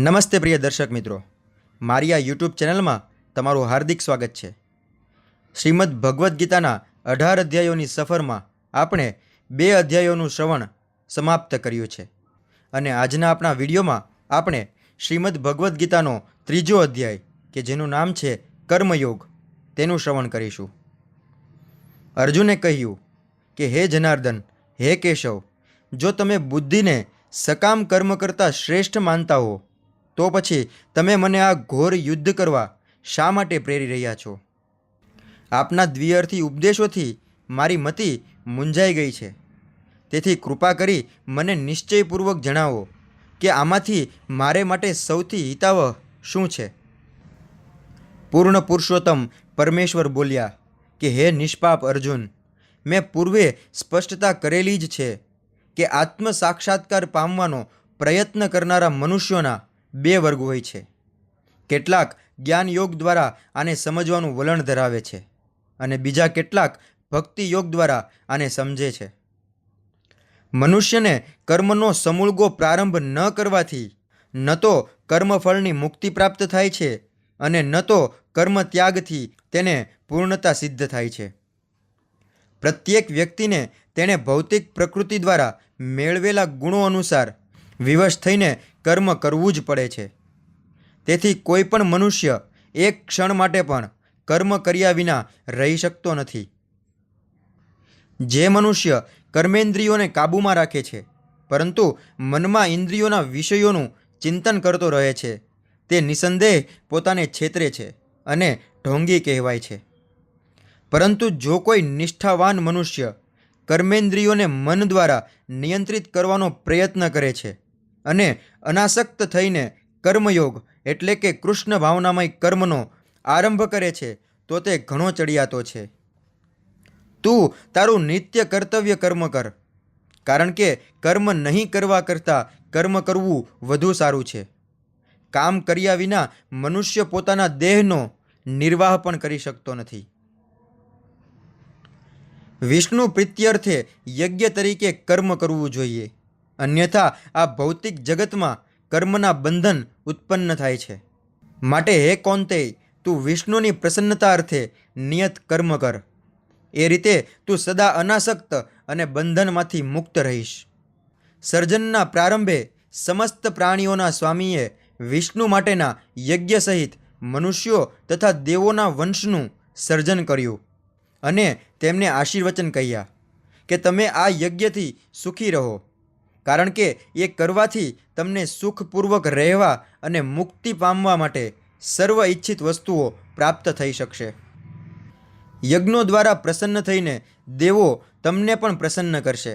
નમસ્તે પ્રિય દર્શક મિત્રો, મારી આ યુટ્યુબ ચેનલમાં તમારું હાર્દિક સ્વાગત છે। શ્રીમદ્ ભગવદ્ ગીતાના 18 અધ્યાયોની સફરમાં આપણે 2 અધ્યાયોનું શ્રવણ સમાપ્ત કર્યું છે અને આજના આપણા વિડીયોમાં આપણે શ્રીમદ્ ભગવદ્ ગીતાનો 3જો અધ્યાય કે જેનું નામ છે કર્મયોગ તેનું શ્રવણ કરીશું। અર્જુને કહ્યું કે હે જનાર્દન, હે કેશવ, જો તમે બુદ્ધિને સકામ કર્મ કરતાં શ્રેષ્ઠ માનતા હો તો પછી તમે મને આ ઘોર યુદ્ધ કરવા શા માટે પ્રેરી રહ્યા છો? આપના દ્વિઅર્થી ઉપદેશોથી મારી મતિ મૂંઝાઈ ગઈ છે, તેથી કૃપા કરી મને નિશ્ચયપૂર્વક જણાવો કે આમાંથી મારે માટે સૌથી હિતાવહ શું છે? પૂર્ણ પુરુષોત્તમ પરમેશ્વર બોલ્યા કે હે નિષ્પાપ અર્જુન, મેં પૂર્વે સ્પષ્ટતા કરેલી જ છે કે આત્મ સાક્ષાત્કાર પામવાનો પ્રયત્ન કરનારા મનુષ્યોના 2 વર્ગ હોય છે। કેટલાક જ્ઞાન યોગ દ્વારા આને સમજવાનું વલણ ધરાવે છે અને બીજા કેટલાક ભક્તિ યોગ દ્વારા આને સમજે છે। મનુષ્યને કર્મનો સમૂળગો પ્રારંભ ન કરવાથી ન તો કર્મફળની મુક્તિ પ્રાપ્ત થાય છે અને ન તો કર્મ ત્યાગથી તેને પૂર્ણતા સિદ્ધ થાય છે। પ્રત્યેક વ્યક્તિને તેણે ભૌતિક પ્રકૃતિ દ્વારા મેળવેલા ગુણો અનુસાર વિવશ થઈને કર્મ કરવું જ પડે છે। તેથી કોઈ પણ મનુષ્ય એક ક્ષણ માટે પણ કર્મ કર્યા વિના રહી શકતો નથી। જે મનુષ્ય કર્મેન્દ્રિયોને કાબૂમાં રાખે છે પરંતુ મનમાં ઇન્દ્રિયોના વિષયોનું ચિંતન કરતો રહે છે તે નિસંદેહ પોતાને છેતરે છે અને ઢોંગી કહેવાય છે। પરંતુ જો કોઈ નિષ્ઠાવાન મનુષ્ય કર્મેન્દ્રિયોને મન દ્વારા નિયંત્રિત કરવાનો પ્રયત્ન કરે છે અને અનાસક્ત થઈને કર્મયોગ એટલે કે કૃષ્ણ ભાવનામય કર્મનો આરંભ કરે છે તો તે ઘણો ચડિયાતો છે। તું તારું નિત્ય કર્તવ્ય કર્મ કર, કારણ કે કર્મ નહીં કરવા કરતાં કર્મ કરવું વધુ સારું છે। કામ કર્યા વિના મનુષ્ય પોતાના દેહનો નિર્વાહ પણ કરી શકતો નથી। વિષ્ણુ પ્રીત્યર્થે યજ્ઞ તરીકે કર્મ કરવું જોઈએ, અન્યથા આ ભૌતિક જગતમાં કર્મના બંધન ઉત્પન્ન થાય છે। માટે હે કૌંતેય, તું વિષ્ણુની પ્રસન્નતા અર્થે નિયત કર્મ કર, એ રીતે તું સદા અનાસક્ત અને બંધનમાંથી મુક્ત રહીશ। સર્જનના પ્રારંભે સમસ્ત પ્રાણીઓના સ્વામીએ વિષ્ણુ માટેના યજ્ઞ સહિત મનુષ્યો તથા દેવોના વંશનું સર્જન કર્યું અને તેમને આશીર્વચન કહ્યા કે તમે આ યજ્ઞથી સુખી રહો, કારણ કે એ કરવાથી તમને સુખપૂર્વક રહેવા અને મુક્તિ પામવા માટે સર્વ ઈચ્છિત વસ્તુઓ પ્રાપ્ત થઈ શકશે। યજ્ઞો દ્વારા પ્રસન્ન થઈને દેવો તમને પણ પ્રસન્ન કરશે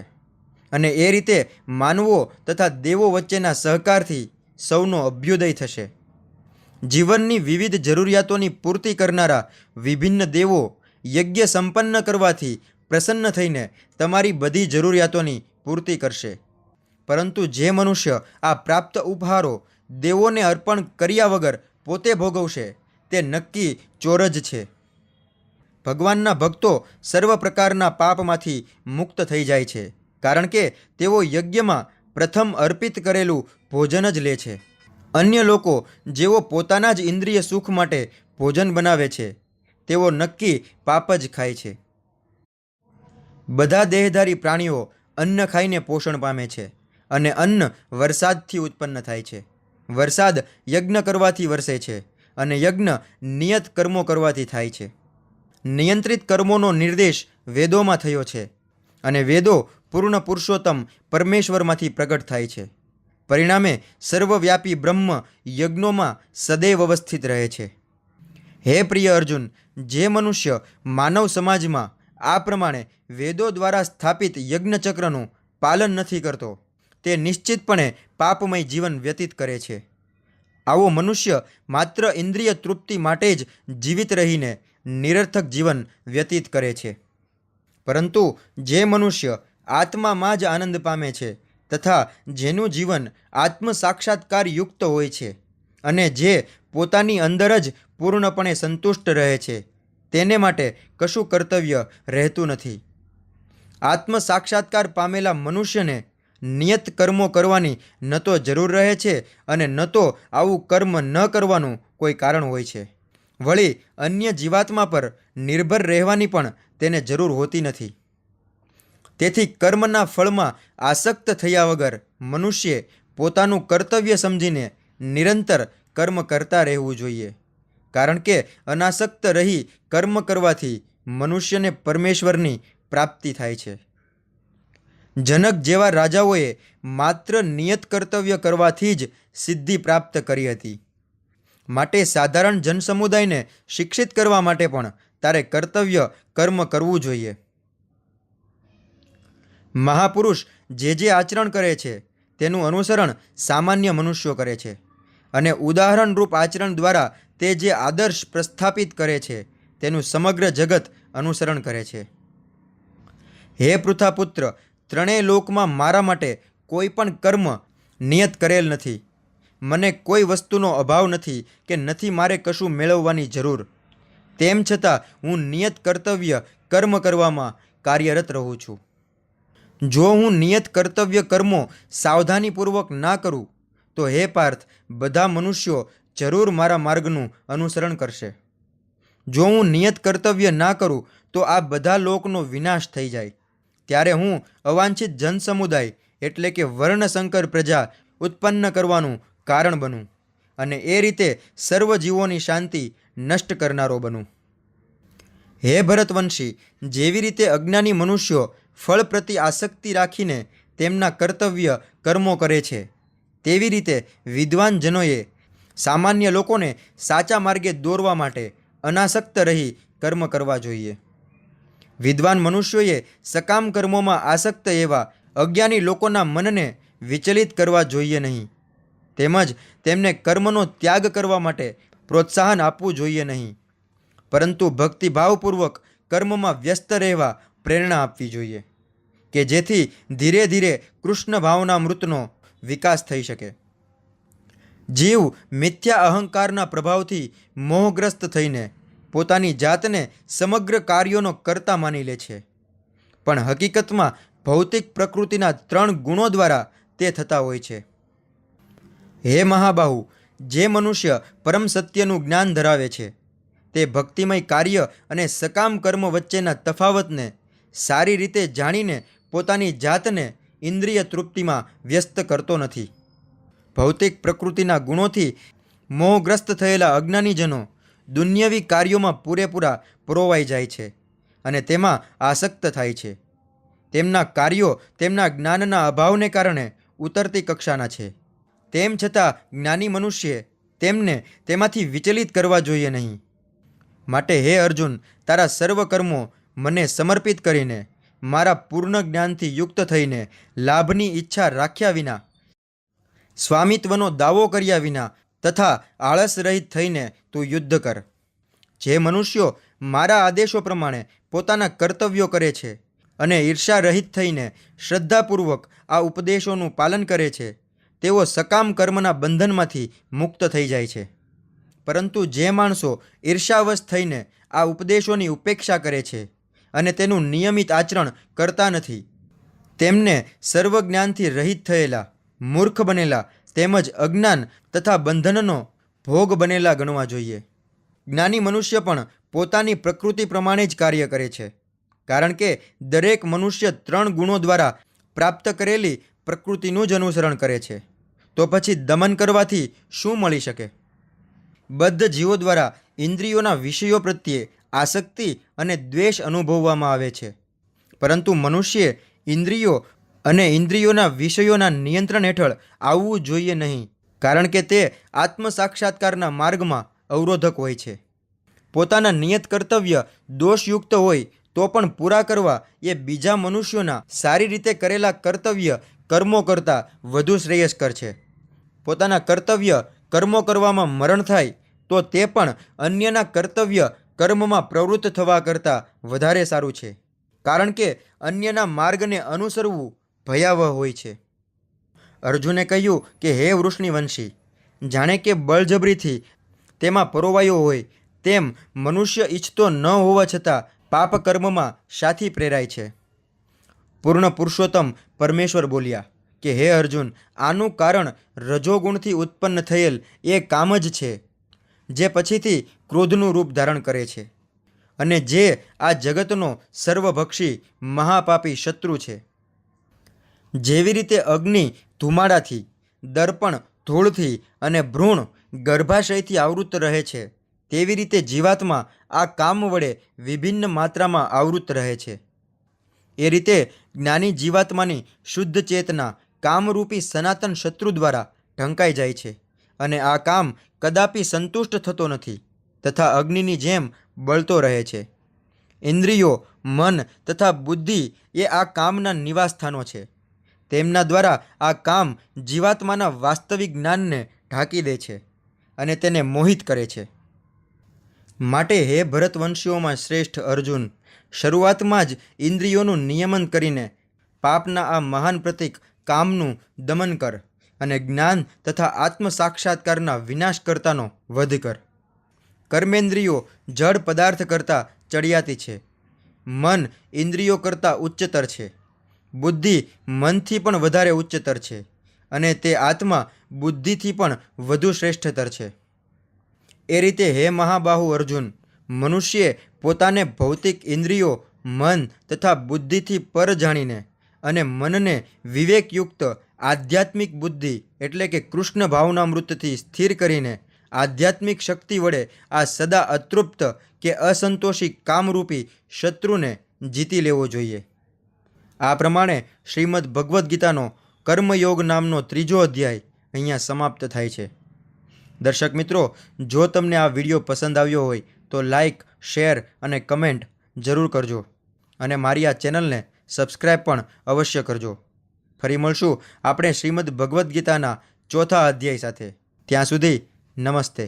અને એ રીતે માનવો તથા દેવો વચ્ચેના સહકારથી સૌનો અભ્યુદય થશે। જીવનની વિવિધ જરૂરિયાતોની પૂર્તિ કરનારા વિભિન્ન દેવો યજ્ઞ સંપન્ન કરવાથી પ્રસન્ન થઈને તમારી બધી જરૂરિયાતોની પૂર્તિ કરશે। પરંતુ જે મનુષ્ય આ પ્રાપ્ત ઉપહારો દેવોને અર્પણ કર્યા વગર પોતે ભોગવશે તે નક્કી ચોર જ છે। ભગવાનના ભક્તો સર્વ પ્રકારના પાપમાંથી મુક્ત થઈ જાય છે, કારણ કે તેઓ યજ્ઞમાં પ્રથમ અર્પિત કરેલું ભોજન જ લે છે। અન્ય લોકો જેઓ પોતાના જ ઇન્દ્રિય સુખ માટે ભોજન બનાવે છે તેઓ નક્કી પાપ જ ખાય છે। બધા દેહધારી પ્રાણીઓ અન્ન ખાઈને પોષણ પામે છે અને અન્ન વરસાદથી ઉત્પન્ન થાય છે। વરસાદ યજ્ઞ કરવાથી વરસે છે અને યજ્ઞ નિયત કર્મો કરવાથી થાય છે। નિયંત્રિત કર્મોનો નિર્દેશ વેદોમાં થયો છે અને વેદો પૂર્ણ પુરુષોત્તમ પરમેશ્વરમાંથી પ્રગટ થાય છે। પરિણામે સર્વવ્યાપી બ્રહ્મ યજ્ઞોમાં સદૈવ અવસ્થિત રહે છે। હે પ્રિય અર્જુન, જે મનુષ્ય માનવ સમાજમાં આ પ્રમાણે વેદો દ્વારા સ્થાપિત યજ્ઞચક્રનું પાલન નથી કરતો તે નિશ્ચિતપણે પાપમય જીવન વ્યતીત કરે છે। આવો મનુષ્ય માત્ર ઇન્દ્રિય તૃપ્તિ માટે જ જીવિત રહીને નિરર્થક જીવન વ્યતીત કરે છે। પરંતુ જે મનુષ્ય આત્મામાં જ આનંદ પામે છે તથા જેનું જીવન આત્મ સાક્ષાત્કાર યુક્ત હોય છે અને જે પોતાની અંદર જ પૂર્ણપણે સંતુષ્ટ રહે છે તેને માટે કશું કર્તવ્ય રહેતું નથી। આત્મ સાક્ષાત્કાર પામેલા મનુષ્યને નિયત કર્મો કરવાની ન તો જરૂર રહે છે અને ન તો આવું કર્મ ન કરવાનું કોઈ કારણ હોય છે. વળી અન્ય જીવાત્મા પર નિર્ભર રહેવાની પણ તેને જરૂર હોતી નથી. તેથી કર્મના ફળમાં આસક્ત થયા વગર મનુષ્યે પોતાનું કર્તવ્ય સમજીને નિરંતર કર્મ કરતા રહેવું જોઈએ. કારણ કે અનાસક્ત રહી કર્મ કરવાથી મનુષ્યને પરમેશ્વરની પ્રાપ્તિ થાય છે. જનક જેવા રાજાઓએ માત્ર નિયત કર્તવ્ય કરવાથી જ સિદ્ધિ પ્રાપ્ત કરી હતી. માટે સાધારણ જનસમુદાયને શિક્ષિત કરવા માટે પણ તારે કર્તવ્ય કર્મ કરવું જોઈએ. મહાપુરુષ જે આચરણ કરે છે તેનું અનુસરણ સામાન્ય મનુષ્યો કરે છે અને ઉદાહરણરૂપ આચરણ દ્વારા તે જે આદર્શ પ્રસ્થાપિત કરે છે તેનું સમગ્ર જગત અનુસરણ કરે છે. હે પૃથાપુત્ર, ત્રણેય લોકમાં મારા માટે કોઈ પણ કર્મ નિયત કરેલ નથી. મને કોઈ વસ્તુનો અભાવ નથી કે નથી મારે કશું મેળવવાની જરૂર. તેમ છતાં હું નિયત કર્તવ્ય કર્મ કરવામાં કાર્યરત રહું છું. જો હું નિયત કર્તવ્ય કર્મો સાવધાનીપૂર્વક ના કરું તો હે પાર્થ, બધા મનુષ્યો જરૂર મારા માર્ગનું અનુસરણ કરશે. જો હું નિયત કર્તવ્ય ના કરું તો આ બધા લોકનો વિનાશ થઈ જાય. ત્યારે હું અવાંછિત જનસમુદાય એટલે કે વર્ણશંકર પ્રજા ઉત્પન્ન કરવાનું કારણ બનું અને એ રીતે સર્વ જીવોની શાંતિ નષ્ટ કરનારો બનું. હે ભરતવંશી, જેવી રીતે અજ્ઞાની મનુષ્યો ફળ પ્રતિ આસક્તિ રાખીને તેમના કર્તવ્ય કર્મો કરે છે, તેવી રીતે વિદ્વાન જનોએ સામાન્ય લોકોને સાચા માર્ગે દોરવા માટે અનાસક્ત રહી કર્મ કરવા જોઈએ. વિદ્વાન મનુષ્યોએ સકામ કર્મોમાં આસક્ત એવા અજ્ઞાની લોકોના મનને વિચલિત કરવા જોઈએ નહીં. તેમજ તેમને કર્મનો ત્યાગ કરવા માટે પ્રોત્સાહન આપવું જોઈએ નહીં, પરંતુ ભક્તિભાવપૂર્વક કર્મમાં વ્યસ્ત રહેવા પ્રેરણા આપવી જોઈએ કે જેથી ધીરે ધીરે કૃષ્ણ ભાવનામૃતનો વિકાસ થઈ શકે. જીવ મિથ્યા અહંકારના પ્રભાવથી મોહગ્રસ્ત થઈને પોતાની જાતને સમગ્ર કાર્યોનો કર્તા માની લે છે, પણ હકીકતમાં ભૌતિક પ્રકૃતિના 3 ગુણો દ્વારા તે થતા હોય છે. હે મહાબાહુ, જે મનુષ્ય પરમ સત્યનું જ્ઞાન ધરાવે છે તે ભક્તિમય કાર્ય અને સકામ કર્મ વચ્ચેના તફાવતને સારી રીતે જાણીને પોતાની જાતને ઇન્દ્રિય તૃપ્તિમાં વ્યસ્ત કરતો નથી. ભૌતિક પ્રકૃતિના ગુણોથી મોહગ્રસ્ત થયેલા અજ્ઞાનીજનો દુન્યવી કાર્યોમાં પૂરેપૂરા પરોવાઈ જાય છે અને તેમાં આસક્ત થાય છે. તેમના કાર્યો તેમના જ્ઞાનના અભાવને કારણે ઉતરતી કક્ષાના છે. તેમ છતાં જ્ઞાની મનુષ્યે તેમને તેમાંથી વિચલિત કરવા જોઈએ નહીં. માટે હે અર્જુન, તારા સર્વ કર્મો મને સમર્પિત કરીને મારા પૂર્ણ જ્ઞાનથી યુક્ત થઈને લાભની ઈચ્છા રાખ્યા વિના, સ્વામિત્વનો દાવો કર્યા વિના તથા આળસ રહિત થઈને તું યુદ્ધ કર. જે મનુષ્યો મારા આદેશો પ્રમાણે પોતાના કર્તવ્યો કરે છે અને ઈર્ષા રહિત થઈને શ્રદ્ધાપૂર્વક આ ઉપદેશોનું પાલન કરે છે, તેઓ સકામ કર્મના બંધનમાંથી મુક્ત થઈ જાય છે. પરંતુ જે માણસો ઈર્ષાવશ થઈને આ ઉપદેશોની ઉપેક્ષા કરે છે અને તેનું નિયમિત આચરણ કરતા નથી, તેમને સર્વજ્ઞાનથી રહિત થયેલા, મૂર્ખ બનેલા તેમજ અજ્ઞાન તથા બંધનનો ભોગ બનેલા ગણવા જોઈએ. જ્ઞાની મનુષ્ય પણ પોતાની પ્રકૃતિ પ્રમાણે જ કાર્ય કરે છે, કારણ કે દરેક મનુષ્ય 3 ગુણો દ્વારા પ્રાપ્ત કરેલી પ્રકૃતિનું જ અનુસરણ કરે છે. તો પછી દમન કરવાથી શું મળી શકે? બદ્ધ જીવો દ્વારા ઇન્દ્રિયોના વિષયો પ્રત્યે આસક્તિ અને દ્વેષ અનુભવવામાં આવે છે, પરંતુ મનુષ્યે ઇન્દ્રિયો અને ઇન્દ્રિયોના વિષયોના નિયંત્રણ હેઠળ આવવું જોઈએ નહીં, કારણ કે તે આત્મ સાક્ષાત્કારના માર્ગમાં અવરોધક હોય છે. પોતાના નિયત કર્તવ્ય દોષયુક્ત હોય તો પણ પૂરા કરવા એ બીજા મનુષ્યોના સારી રીતે કરેલા કર્તવ્ય કર્મો કરતાં વધુ શ્રેયસ્કર છે. પોતાના કર્તવ્ય કર્મો કરવામાં મરણ થાય તો તે પણ અન્યના કર્તવ્ય કર્મમાં પ્રવૃત્ત થવા કરતાં વધારે સારું છે, કારણ કે અન્યના માર્ગને અનુસરવું ભયાવહ હોય છે. અર્જુને કહ્યું કે હે વૃષ્ણિવંશી, જાણે કે બળજબરીથી તેમાં પરોવાયો હોય તેમ મનુષ્ય ઈચ્છતો ન હોવા છતાં પાપ કર્મમાં શાથી પ્રેરાય છે. પૂર્ણ પુરુષોત્તમ પરમેશ્વર બોલ્યા કે હે અર્જુન, આનું કારણ રજોગુણથી ઉત્પન્ન થયેલ એ કામ જ છે, જે પછીથી ક્રોધનું રૂપ ધારણ કરે છે અને જે આ જગતનો સર્વભક્ષી મહાપાપી શત્રુ છે. જેવી રીતે અગ્નિ ધુમાડાથી, દર્પણ ધૂળથી અને ભ્રૂણ ગર્ભાશયથી આવૃત રહે છે, તેવી રીતે જીવાત્મા આ કામ વડે વિભિન્ન માત્રામાં આવૃત રહે છે. એ રીતે જ્ઞાની જીવાત્માની શુદ્ધ ચેતના કામરૂપી સનાતન શત્રુ દ્વારા ઢંકાઈ જાય છે અને આ કામ કદાપી સંતુષ્ટ થતો નથી તથા અગ્નિની જેમ બળતો રહે છે. ઇન્દ્રિયો, મન તથા બુદ્ધિ એ આ કામના નિવાસસ્થાનો છે. તેમના દ્વારા આ કામ જીવાત્માના વાસ્તવિક જ્ઞાનને ઢાંકી દે છે અને તેને મોહિત કરે છે. માટે હે ભરતવંશીઓમાં શ્રેષ્ઠ અર્જુન, શરૂઆતમાં જ ઇન્દ્રિયોનું નિયમન કરીને પાપના આ મહાન પ્રતીક કામનું દમન કર અને જ્ઞાન તથા આત્મ સાક્ષાત્કારના વિનાશકર્તાનો વધ કર. કર્મેન્દ્રિયો જડ પદાર્થ કરતાં ચડિયાતી છે. મન ઇન્દ્રિયો કરતાં ઉચ્ચતર છે. બુદ્ધિ મનથી પણ વધારે ઉચ્ચતર છે અને તે આત્મા બુદ્ધિથી પણ વધુ શ્રેષ્ઠતર છે. એ રીતે હે મહાબાહુ અર્જુન, મનુષ્યે પોતાને ભૌતિક ઇન્દ્રિયો, મન તથા બુદ્ધિથી પર જાણીને અને મનને વિવેકયુક્ત આધ્યાત્મિક બુદ્ધિ એટલે કે કૃષ્ણ ભાવનામૃતથી સ્થિર કરીને આધ્યાત્મિક શક્તિ વડે આ સદા અતૃપ્ત કે અસંતોષી કામરૂપી શત્રુને જીતી લેવો જોઈએ. આ પ્રમાણે શ્રીમદ ભગવદ્ ગીતાનો કર્મયોગ નામનો 3જો અધ્યાય અહીંયા સમાપ્ત થાય છે. દર્શક મિત્રો, જો તમને આ વિડીયો પસંદ આવ્યો હોય તો લાઈક, શેર અને કમેન્ટ જરૂર કરજો અને મારી આ ચેનલને સબસ્ક્રાઈબ પણ અવશ્ય કરજો. ફરી મળશું આપણે શ્રીમદ ભગવદ્ ગીતાના 4થા અધ્યાય સાથે. ત્યાં સુધી નમસ્તે.